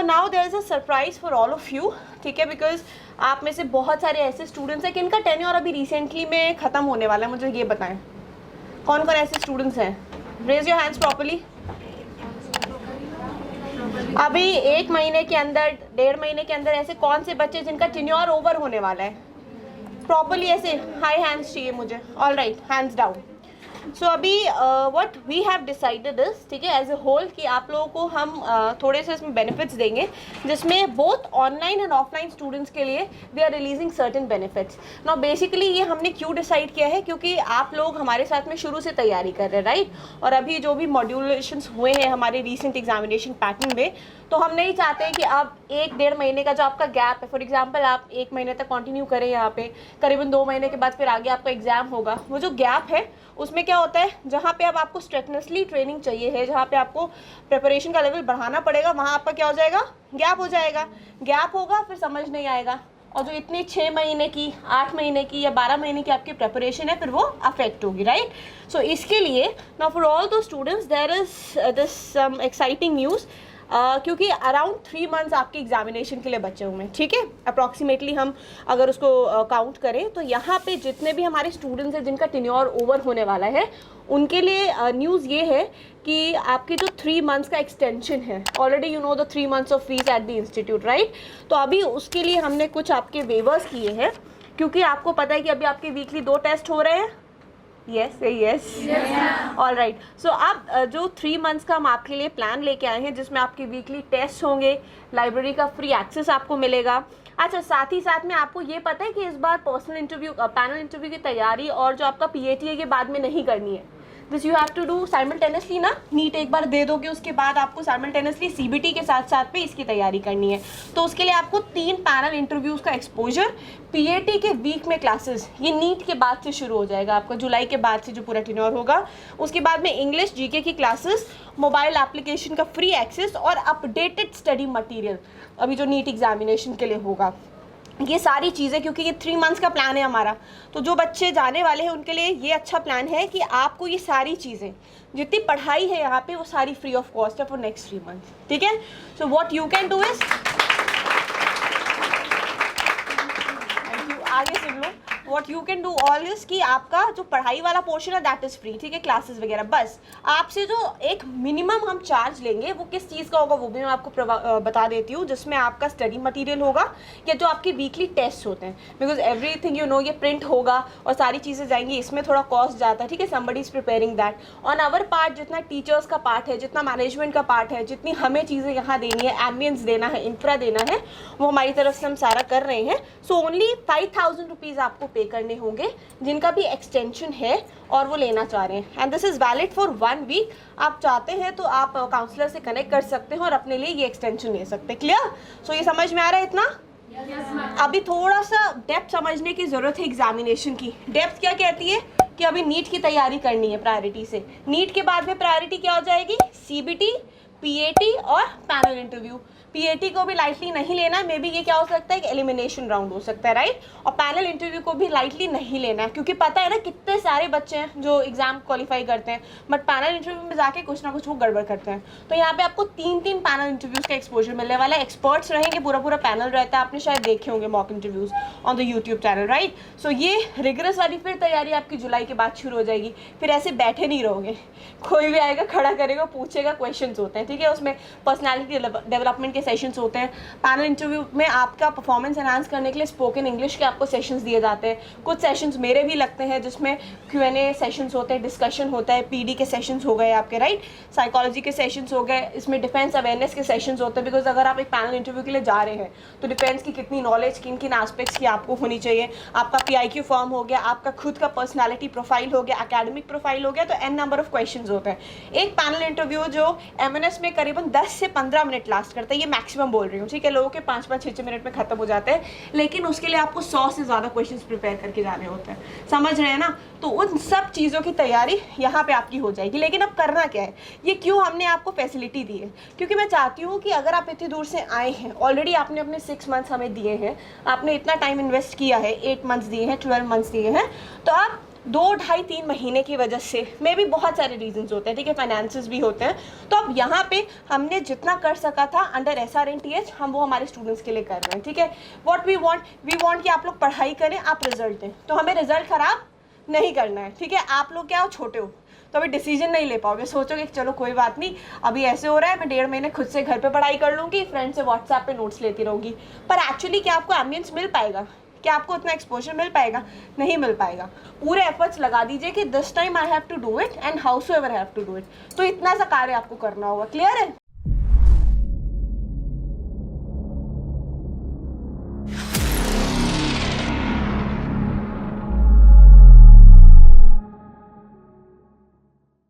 Now there is a surprise for all of you, ठीक है, because आप में से बहुत सारे ऐसे स्टूडेंट्स हैं कि इनका टेन्योर अभी रिसेंटली में ख़त्म होने वाला है। मुझे ये बताएं कौन कौन ऐसे स्टूडेंट्स हैं, रेज योर हैंड्स प्रॉपर्ली। अभी 1 महीने के अंदर, 1.5 महीने के अंदर ऐसे कौन से बच्चे जिनका टेन्योर ओवर होने वाला है, प्रॉपर्ली ऐसे हाई हैंड्स चाहिए मुझे। All right, hands down. So अभी what we have decided is, ठीक है, एज ए होल कि आप लोगों को हम थोड़े से इसमें बेनिफिट्स देंगे, जिसमें both online and offline students के लिए we are releasing certain benefits. Now basically ये हमने क्यों डिसाइड किया है, क्योंकि आप लोग हमारे साथ में शुरू से तैयारी कर रहे हैं, राइट, और अभी जो भी मॉड्यूलेशंस हुए हैं हमारे रिसेंट एग्जामिनेशन पैटर्न में, तो हम नहीं चाहते हैं कि आप 1-1.5 महीने का जो आपका गैप है, फॉर एग्जांपल आप 1 महीने तक कंटिन्यू करें यहाँ पे, करीबन 2 महीने के बाद फिर आगे आपका एग्जाम होगा। वो जो गैप है उसमें क्या होता है, जहाँ पे अब आपको स्ट्रेटनेसली ट्रेनिंग चाहिए है, जहाँ पे आपको प्रिपरेशन का लेवल बढ़ाना पड़ेगा, वहाँ आपका क्या हो जाएगा, गैप हो जाएगा। गैप होगा फिर समझ नहीं आएगा, और जो इतनी 6 महीने की, 8 महीने की या 12 महीने की आपकी प्रिपरेशन है फिर वो अफेक्ट होगी, राइट। सो इसके लिए नाउ फॉर ऑल दो students there is this some exciting news, क्योंकि अराउंड 3 मंथ्स आपके एग्जामिनेशन के लिए बचे हुए हैं, ठीक है, अप्रॉक्सीमेटली हम अगर उसको काउंट करें तो यहाँ पे जितने भी हमारे स्टूडेंट्स हैं जिनका टेन्योर ओवर होने वाला है, उनके लिए न्यूज़ ये है कि आपके जो 3 मंथ्स का एक्सटेंशन है, already you know the 3 months of fees at the institute, right, तो अभी उसके लिए हमने कुछ आपके वेवर्स किए हैं, क्योंकि आपको पता है कि अभी आपके वीकली 2 टेस्ट हो रहे हैं। Yes yes, all right. So अब जो 3 मंथ्स का हम आपके लिए प्लान लेके आए हैं, जिसमें आपके वीकली टेस्ट होंगे, लाइब्रेरी का फ्री एक्सेस आपको मिलेगा। अच्छा, साथ ही साथ में आपको ये पता है कि इस बार पर्सनल इंटरव्यू, पैनल इंटरव्यू की तैयारी और जो आपका PAT है ये बाद में नहीं करनी है, this you have to do simultaneously ना। नीट एक बार दे दोगे उसके बाद आपको साइमल्टेनियसली CBT के साथ साथ पे इसकी तैयारी करनी है, तो उसके लिए आपको 3 पैनल इंटरव्यूज़ का एक्सपोजर, PAT के वीक में क्लासेस, ये नीट के बाद से शुरू हो जाएगा आपका, जुलाई के बाद से जो पूरा टेन्योर होगा, उसके बाद में इंग्लिश GK की क्लासेस, मोबाइल एप्लीकेशन का फ्री एक्सेस और अपडेटेड स्टडी मटीरियल अभी जो नीट एग्जामिनेशन के लिए होगा, ये सारी चीज़ें, क्योंकि ये 3 मंथ्स का प्लान है हमारा, तो जो बच्चे जाने वाले हैं उनके लिए ये अच्छा प्लान है कि आपको ये सारी चीज़ें, जितनी पढ़ाई है यहाँ पे, वो सारी फ्री ऑफ कॉस्ट है फॉर नेक्स्ट 3 मंथ्स, ठीक है। So what you can do is, आगे सुन लो, what you can do all is कि आपका जो पढ़ाई वाला पोर्शन है दैट इज़ फ्री, ठीक है, क्लासेस वगैरह, बस आपसे जो एक मिनिमम हम चार्ज लेंगे वो किस चीज़ का होगा वो भी मैं आपको बता देती हूँ, जिसमें आपका स्टडी मटेरियल होगा या जो आपके वीकली टेस्ट होते हैं, बिकॉज एवरीथिंग यू नो ये प्रिंट होगा और सारी चीज़ें जाएंगी, इसमें थोड़ा कॉस्ट जाता है, ठीक है, somebody is preparing that on our part, जितना टीचर्स का पार्ट है, जितना मैनेजमेंट का पार्ट है, जितनी हमें चीज़ें यहाँ देनी है, एम्बियंस देना है, इंफ्रा देना है, वो हमारी तरफ से हम सारा कर रहे हैं। सो ओनली 5,000 रुपीज़ आपको पे करने होंगे जिनका भी एक्सटेंशन है और वो लेना चाह रहे हैं, and this is valid for 1 week. आप चाहते हैं तो आप काउंसलर से कनेक्ट कर सकते हैं और अपने लिए ये एक्सटेंशन ले सकते हैं। क्लियर? सो ये समझ में आ रहा है इतना? अभी थोड़ा सा डेप्थ समझने की ज़रूरत है एग्जामिनेशन की। डेप्थ क्या कहती है कि अभी नीट की तैयारी करनी है प्रायोरिटी से, नीट के बाद में प्रायोरिटी क्या हो जाएगी, CBT, PAT और पैनल इंटरव्यू। PAT को भी लाइटली नहीं लेना, मे बी ये क्या हो सकता है कि एलिमिनेशन राउंड हो सकता है, राइट, और पैनल इंटरव्यू को भी लाइटली नहीं लेना है, क्योंकि पता है ना कितने सारे बच्चे हैं जो एग्जाम क्वालिफाई करते हैं बट पैनल इंटरव्यू में जाके कुछ ना कुछ वो गड़बड़ करते हैं। तो यहाँ पे आपको 3 पैनल इंटरव्यूज़ का एक्सपोजर मिलने वाला है, एक्सपर्ट्स रहेंगे, पूरा पैनल रहता है, आपने शायद देखे होंगे mock interviews on the YouTube channel, right. So ये रिगरस वाली फिर तैयारी आपकी जुलाई के बाद शुरू हो जाएगी, फिर ऐसे बैठे नहीं रहोगे, कोई भी आएगा खड़ा करेगा पूछेगा, क्वेश्चन होते हैं, ठीक है, उसमें पर्सनैलिटी डेवलपमेंट के सेशंस होते हैं। पैनल इंटरव्यू में आपका परफॉर्मेंस एनहांस करने के लिए स्पोकन इंग्लिश के आपको सेशंस दिए जाते हैं, कुछ सेशंस मेरे भी लगते हैं जिसमें Q&A सेशंस होते हैं, डिस्कशन होता है, PD के सेशंस हो गए आपके, राइट, साइकोलॉजी के सेशंस हो गए, इसमें डिफेंस अवेयरनेस के सेशंस होते हैं, बिकॉज अगर आप एक पैनल इंटरव्यू के लिए जा रहे हैं तो डिफेंस की कितनी नॉलेज, किन किन एस्पेक्ट्स की आपको होनी चाहिए, आपका PIQ फॉर्म हो गया, आपका खुद का पर्सनैलिटी प्रोफाइल हो गया, एकेडमिक प्रोफाइल हो गया, तो n नंबर ऑफ क्वेश्चन होते हैं। एक पैनल इंटरव्यू जो MNS में करीबन 10 से 15 मिनट लास्ट करता है, ये मैक्सिमम बोल रही हूँ, ठीक है, लोगों के 5-5, 6-6 मिनट में खत्म हो जाते हैं, लेकिन उसके लिए आपको 100 से ज़्यादा क्वेश्चंस प्रिपेयर करके जाने होते हैं, समझ रहे हैं ना। तो उन सब चीज़ों की तैयारी यहाँ पे आपकी हो जाएगी। लेकिन अब करना क्या है, ये क्यों हमने आपको फैसिलिटी दी है, क्योंकि मैं चाहती हूँ कि अगर आप इतनी दूर से आए हैं, ऑलरेडी आपने अपने 6 मंथ्स हमें दिए हैं, आपने इतना टाइम इन्वेस्ट किया है, 8 मंथ्स दिए हैं, 12 मंथ्स दिए हैं, तो आप 2-2.5-3 महीने की वजह से मे भी बहुत सारे रीजंस होते हैं, ठीक है, फाइनेंसेस भी होते हैं। तो अब यहाँ पे हमने जितना कर सका था अंडर SRNTH हम वो हमारे स्टूडेंट्स के लिए कर रहे हैं, ठीक है। व्हाट वी वांट कि आप लोग पढ़ाई करें, आप रिजल्ट दें, तो हमें रिजल्ट ख़राब नहीं करना है, ठीक है। आप लोग क्या हो, छोटे हो, तो अभी डिसीजन नहीं ले पाओगे, सोचोगे कि चलो कोई बात नहीं, अभी ऐसे हो रहा है, मैं 1.5 महीने खुद से घर पे पढ़ाई कर लूँगी, फ्रेंड से व्हाट्सएप पे नोट्स लेती रहूँगी। पर एक्चुअली क्या आपको एम्बियंस मिल पाएगा, क्या आपको उतना एक्सपोजर मिल पाएगा? नहीं मिल पाएगा। पूरे एफर्ट्स लगा दीजिए कि this time I have to do it and howsoever have to do it. तो इतना सा कार्य आपको करना होगा। क्लियर है?